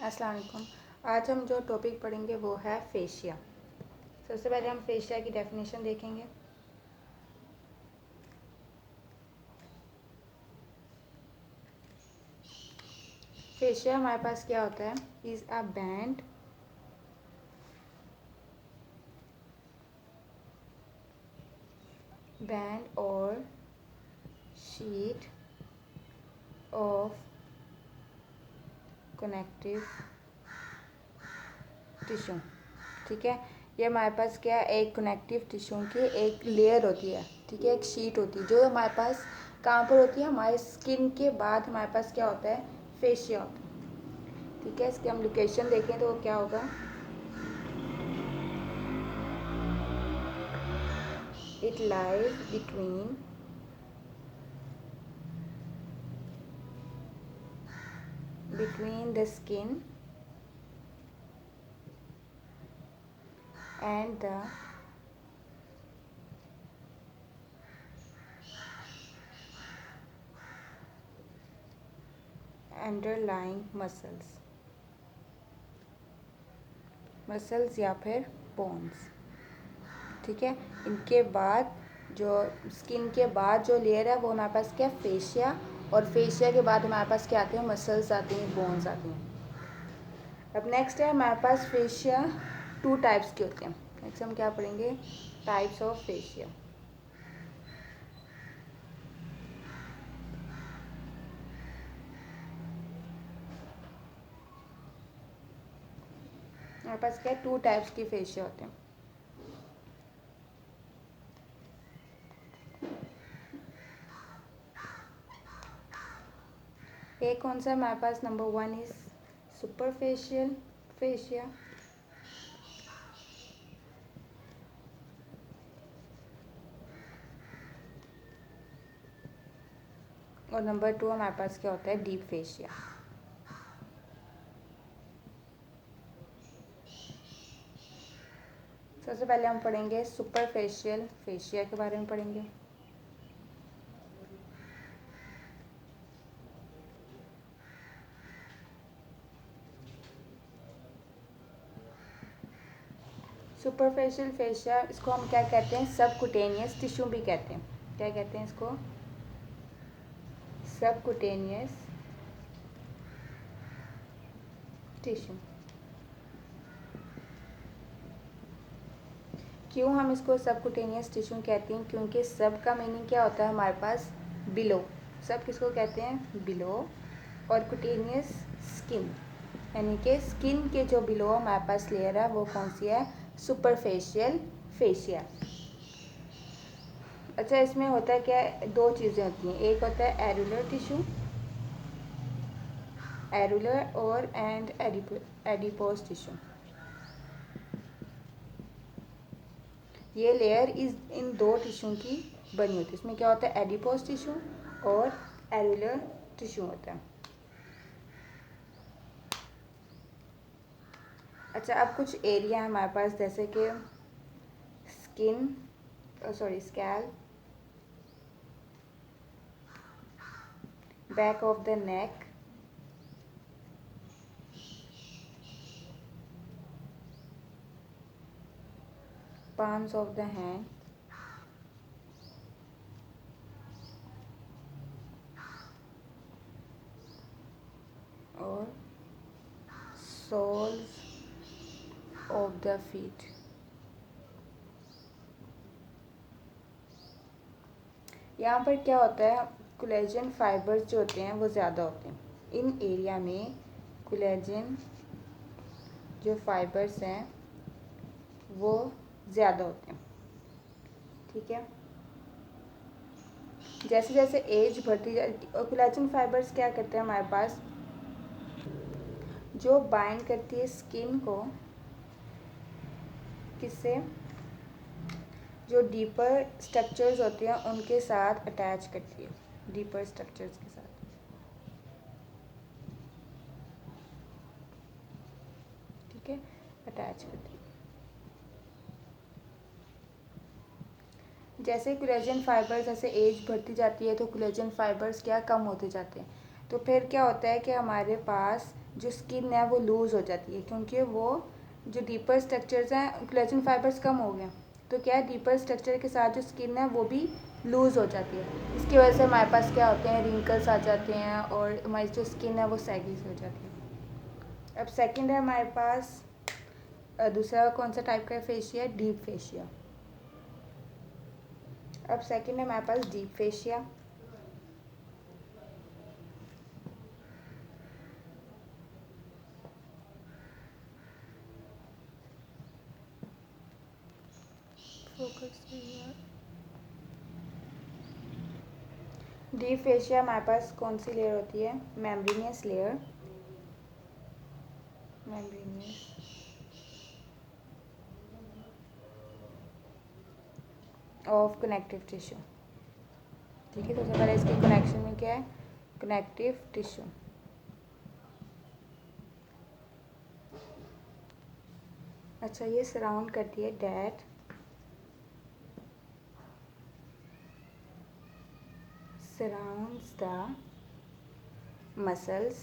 अस्सलाम वालेकुम। आज हम जो टॉपिक पढ़ेंगे वो है फेशिया। सबसे पहले हम फेशिया की डेफिनेशन देखेंगे। फेशिया हमारे पास क्या होता है, इज़ अ बैंड और शीट ऑफ कनेक्टिव टिश्यू। ठीक है, ये हमारे पास क्या है, एक कनेक्टिव टिश्यू की एक लेयर होती है। ठीक है, एक शीट होती है जो हमारे पास कहाँ पर होती है, हमारे स्किन के बाद हमारे पास क्या होता है, फेशिया होता है। ठीक है, इसकी हम लोकेशन देखें तो क्या होगा, it lies between the skin and the underlying muscles या फिर बोन्स। ठीक है, इनके बाद जो स्किन के बाद जो लेयर है वो हमारे पास क्या है, फेशिया। और फेशिया के बाद हमारे पास क्या आते हैं, मसल्स आती हैं, बोन्स आती हैं। अब नेक्स्ट है हमारे पास फेशिया 2 टाइप्स के होते हैं। नेक्स्ट हम क्या पढ़ेंगे, टाइप्स ऑफ फेशिया। हमारे पास क्या है, 2 टाइप्स की फेशिया होते हैं। एक कौन सा हमारे पास, नंबर 1 इज सुपरफेशियल फेशिया। और नंबर 2 हमारे पास क्या होता है, डीप फेशिया। सबसे पहले हम पढ़ेंगे सुपरफेशियल फेशिया के बारे में पढ़ेंगे। सुपरफेशियल फेशिया, इसको हम क्या कहते हैं, सबकुटेनियस टिश्यू भी कहते हैं। क्या कहते हैं इसको, सबकुटेनियस टिश्यू। क्यों हम इसको सबकुटेनियस टिश्यू कहते हैं, क्योंकि सब का मीनिंग क्या होता है हमारे पास, बिलो। सब किसको कहते हैं, बिलो। और कुटेनियस स्किन, यानी कि स्किन के जो बिलो हमारे पास लेयर है वो कौन सी है, सुपरफेशियल फेशिया। अच्छा, इसमें होता है क्या, 2 चीज़ें होती हैं। एक होता है एरुलर टिश्यू, एरुलर और एंड एडिपोज टिश्यू। ये लेयर इन 2 टिश्यू की बनी होती है। इसमें क्या होता है, एडिपोज टिश्यू और एरुलर टिश्यू होता है। अच्छा, अब कुछ एरिया है हमारे पास, जैसे कि scalp, back of the neck, palms of the hand, और soles of the feet। यहाँ पर क्या होता है, कोलेजन फाइबर्स जो होते हैं वो ज़्यादा होते हैं इन एरिया में। कोलेजन जो फाइबर्स हैं वो ज़्यादा होते हैं। ठीक है, जैसे जैसे एज बढ़ती जाती है, और कोलेजन फाइबर्स क्या करते हैं हमारे पास, जो बाइंड करती है स्किन को किससे, जो डीपर स्ट्रक्चर्स होते हैं उनके साथ अटैच करती है, डीपर स्ट्रक्चर्स के साथ। ठीक है, अटैच करती है। जैसे कोलेजन फाइबर्स, जैसे एज बढ़ती जाती है तो कोलेजन फाइबर्स क्या कम होते जाते हैं। तो फिर क्या होता है कि हमारे पास जो स्किन है वो लूज़ हो जाती है, क्योंकि वो जो डीपर स्ट्रक्चर्स हैं कोलेजन फाइबर्स कम हो गए, तो क्या है डीपर स्ट्रक्चर के साथ जो स्किन है वो भी लूज़ हो जाती है। इसकी वजह से हमारे पास क्या होते हैं, रिंकल्स आ जाते हैं और हमारी जो स्किन है वो सैगी हो जाती है। अब सेकंड है हमारे पास दूसरा कौन सा टाइप का फेशिया, डीप फेशिया। अब सेकंड है हमारे पास डीप फेशिया। डीप फेशिया हमारे पास कौन सी लेयर होती है, membranosus layer, membranosus of connective tissue. ठीक है, तो सबसे पहले इसके कनेक्शन में क्या है, कनेक्टिव टिश्यू। अच्छा, ये सराउंड करती है date surrounds the muscles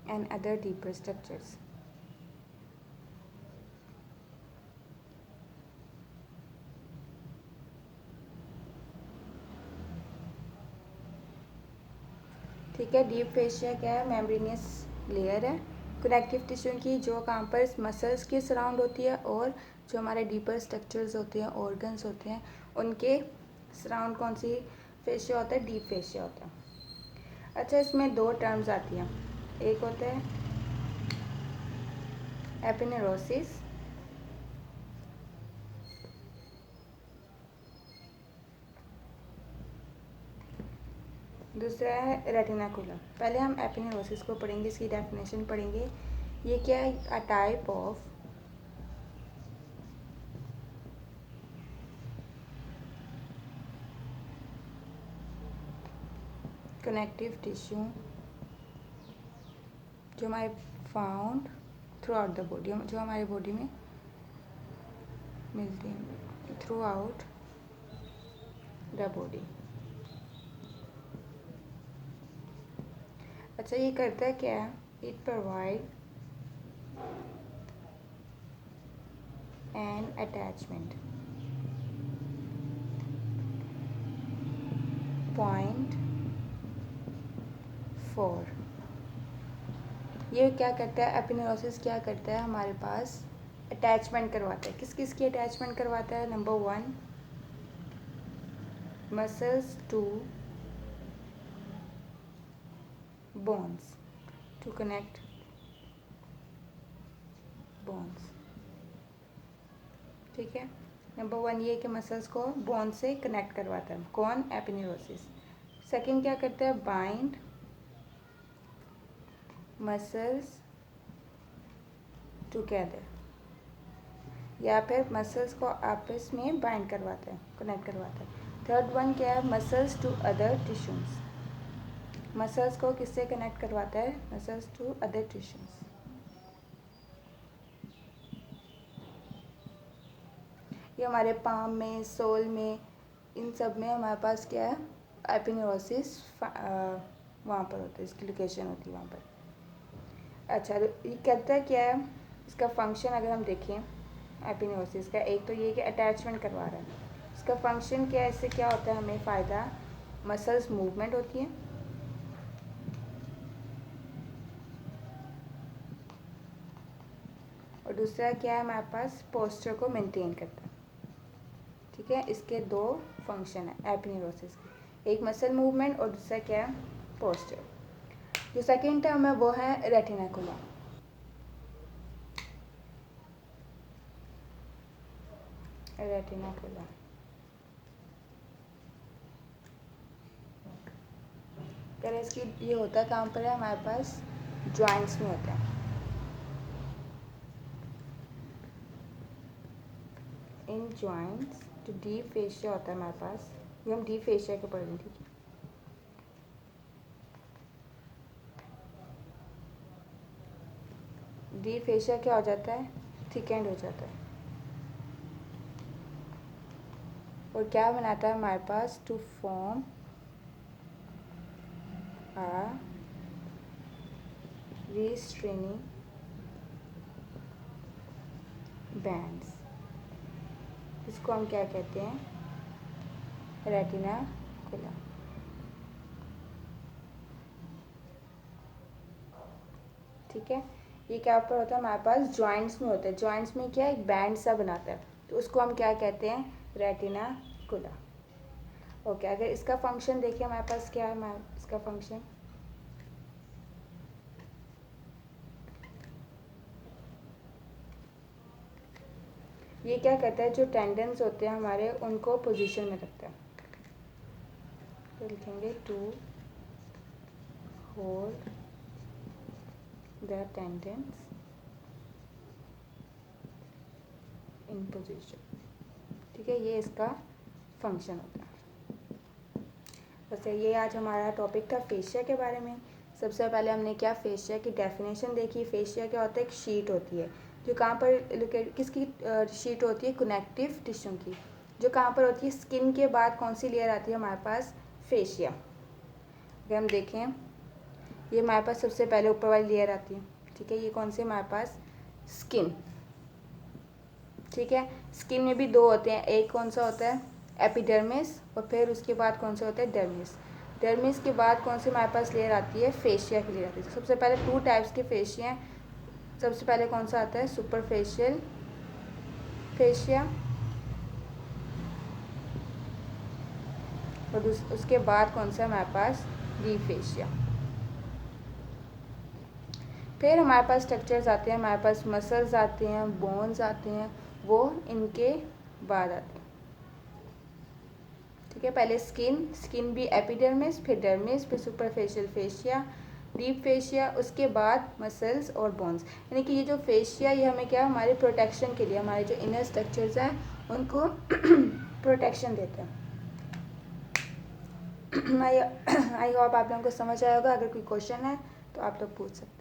and other deeper structures. ठीक है, डीप फेशिया क्या है, मेम्ब्रेनियस लेयर है कनेक्टिव टिश्यू की, जो कहाँ पर मसल्स के सराउंड होती है और जो हमारे डीपर स्ट्रक्चर्स होते हैं, ऑर्गन्स होते हैं, उनके सराउंड कौन सी फेशिया होता है, डीप फेशिया होता है। अच्छा, इसमें दो टर्म्स आती हैं, एक होता है एपिनेरोसिस, दूसरा है रेटिनाकुलम। पहले हम एपिनेरोसिस को पढ़ेंगे, इसकी डेफिनेशन पढ़ेंगे। ये क्या है, a type of connective tissue जो हमारे found through out the body, जो हमारी बॉडी में मिलती हैं थ्रू आउट द बॉडी। अच्छा, ये करता क्या है, it provide an attachment point for, ये क्या करता है, एपिनेरोसिस क्या करता है, हमारे पास अटैचमेंट करवाता है। किस किस की अटैचमेंट करवाता है, number 1 muscles to bones, to connect bones. ठीक है, नंबर 1 ये कि मसल्स को बोन से कनेक्ट करवाता है, कौन, एपिनेरोसिस। सेकंड क्या करता है, बाइंड मसल्स टुगेदर, या फिर मसल्स को आपस में बाइंड करवाता है, कनेक्ट करवाता है। थर्ड वन क्या है, मसल्स टू अदर टिश्यूज, मसल्स को किससे कनेक्ट करवाता है, मसल्स टू अदर टिश्यूज। ये हमारे पाम में, सोल में, इन सब में हमारे पास क्या है, एपिनेरोसिस वहाँ पर होता है, इसकी लोकेशन होती है वहाँ पर। अच्छा, तो ये कहता है क्या है, इसका फंक्शन अगर हम देखें एपिनेरोसिस का, एक तो ये कि अटैचमेंट करवा रहा है, इसका फंक्शन क्या है, इससे क्या होता है हमें फ़ायदा, मसल्स मूवमेंट होती है, और दूसरा क्या है, हमारे पास पोस्चर को मेंटेन करता है। ठीक है, इसके दो फंक्शन है एपिनेरोसिस के, एक मसल मूवमेंट और दूसरा क्या है, पोस्चर। जो सेकेंड टर्म है वो है रेटिनाकुलम। रेटिनाकुलम अगर इसकी ये होता है कहाँ पर है, हमारे पास जॉइंट्स में होता है, इन जॉइंट्स। जो डीप फेशिया होता है हमारे पास, ये हम डीप फेशिया के पढ़ रहे हैं। ठीक है, डीप फेशिया क्या हो जाता है, थिकेंड हो जाता है, और क्या बनाता है हमारे पास, to form a restraining bands, इसको हम क्या कहते हैं, रेटिनाकुलम। ठीक है, ये क्या पर होता है, हमारे पास जॉइंट्स में होता है, जॉइंट्स में क्या एक बैंड सा बनाता है, तो उसको हम क्या कहते हैं, रेटिनाकुलम। ओके, अगर इसका फंक्शन देखिए हमारे पास क्या है, इसका फंक्शन ये क्या कहता है, जो टेंडेंस होते हैं हमारे उनको पोजीशन में रखता है, तो लिखेंगे to hold the tendons in position. ठीक है, ये इसका फंक्शन होता है। वैसे ये आज हमारा टॉपिक था फेशिया के बारे में। सबसे पहले हमने क्या फेशिया की डेफिनेशन देखी। फेशिया क्या होता है, एक शीट होती है जो कहाँ पर किसकी शीट होती है, कनेक्टिव टिश्यू की, जो कहाँ पर होती है, स्किन के बाद कौन सी लेयर आती है हमारे पास, फेशिया। अगर हम देखें ये हमारे पास सबसे पहले ऊपर वाली लेयर आती है। ठीक है, ये कौन सी हमारे पास, स्किन। ठीक है, स्किन में भी दो होते हैं, एक कौन सा होता है, एपिडर्मिस, और फिर उसके बाद कौन सा होता है, डर्मिस। डर्मिस के बाद कौन सी हमारे पास लेयर आती है, फेशिया की लेयर आती है। सबसे पहले टू टाइप्स के फेशिया हैं। सबसे पहले कौन सा आता है, सुपरफेशियल फेशिया, और उसके बाद कौन सा हमारे पास, डीप फेशिया। फिर हमारे पास स्ट्रक्चर्स आते हैं, हमारे पास मसल्स आते हैं, बोन्स आते हैं, वो इनके बाद आते हैं। ठीक है, पहले स्किन भी एपिडर्मिस, फिर डर्मिस, फिर सुपरफेशियल फेशिया, डीप फेशिया, उसके बाद मसल्स और बोन्स। यानी कि ये जो फेशिया ये हमें क्या, हमारे प्रोटेक्शन के लिए, हमारे जो इनर स्ट्रक्चर्स हैं उनको प्रोटेक्शन देते हैं। आई होप आप लोगों को समझ आया होगा। अगर कोई क्वेश्चन है तो आप लोग पूछ सकते हैं।